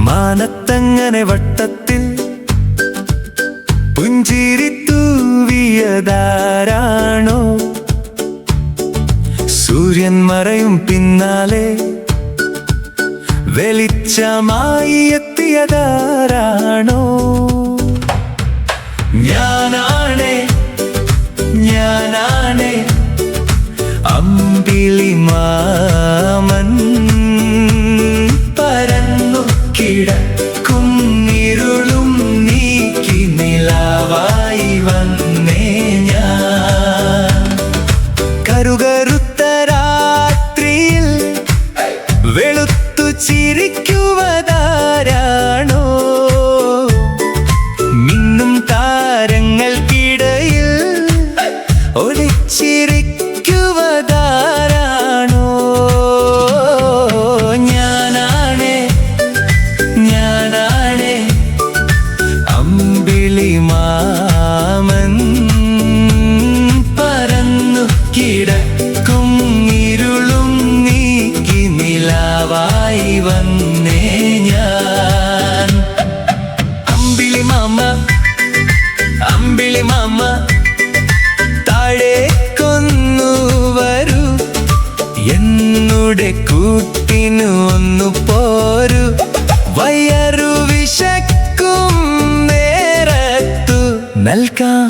മാനത്തങ്ങനെ വട്ടത്തിൽ പുഞ്ചിരി തൂവിയതാരാണോ? സൂര്യൻ മറയും പിന്നാലെ വെളിച്ചമായി എത്തിയതാരാണോ? ഞാനാണേ ഞാനാണേ അമ്പിളി മാമൻ, പരന്നു കിടക്കും ഇരുളും നീക്കി നിലാവായി വന്നേ ഞാൻ. കറുകറുത്ത രാത്രിയിൽ വെളുത്തു ചിരിക്കുവതാരാണോ? മിന്നും താരങ്ങൾക്കിടയിൽ ഒളിച്ചിരിക്കുവതാരാണോ? ഞാനാണേ ഞാനാണേ അമ്പിളി മാമൻ, പരന്നു കിടക്കും ഇരുളും നീക്കി നിലാവായി വന്നേ ഞാൻ. അമ്പിളി മാമ അമ്പിളി മാമ താഴേക്കൊന്നു വരൂ, എന്നുടെ കൂട്ടിനു ഒന്നു പോരു. വയറു വിശക്കും നേരത്തു നൽകാം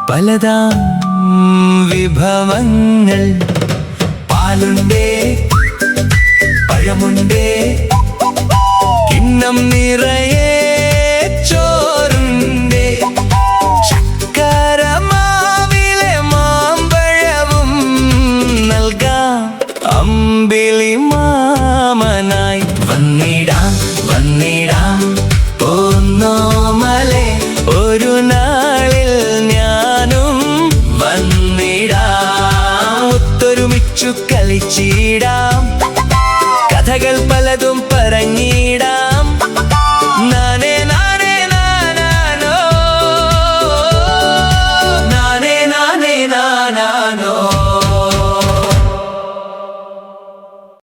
പലതാം വിഭവങ്ങൾ. പാലുണ്ടേ പഴമുണ്ടേ കിണ്ണം നിറയെ ചോറുണ്ടേ, ചക്കരമാവിലെ മാമ്പഴവും നൽകാം. അമ്പിളി മാമനായി വന്നിടാം വന്നിടാം പോന്നോമലെ, ഒരു നാളിൽ ഞാനും വന്നിടാം. ഒത്തൊരുമിച്ചു കളിച്ചിടാം.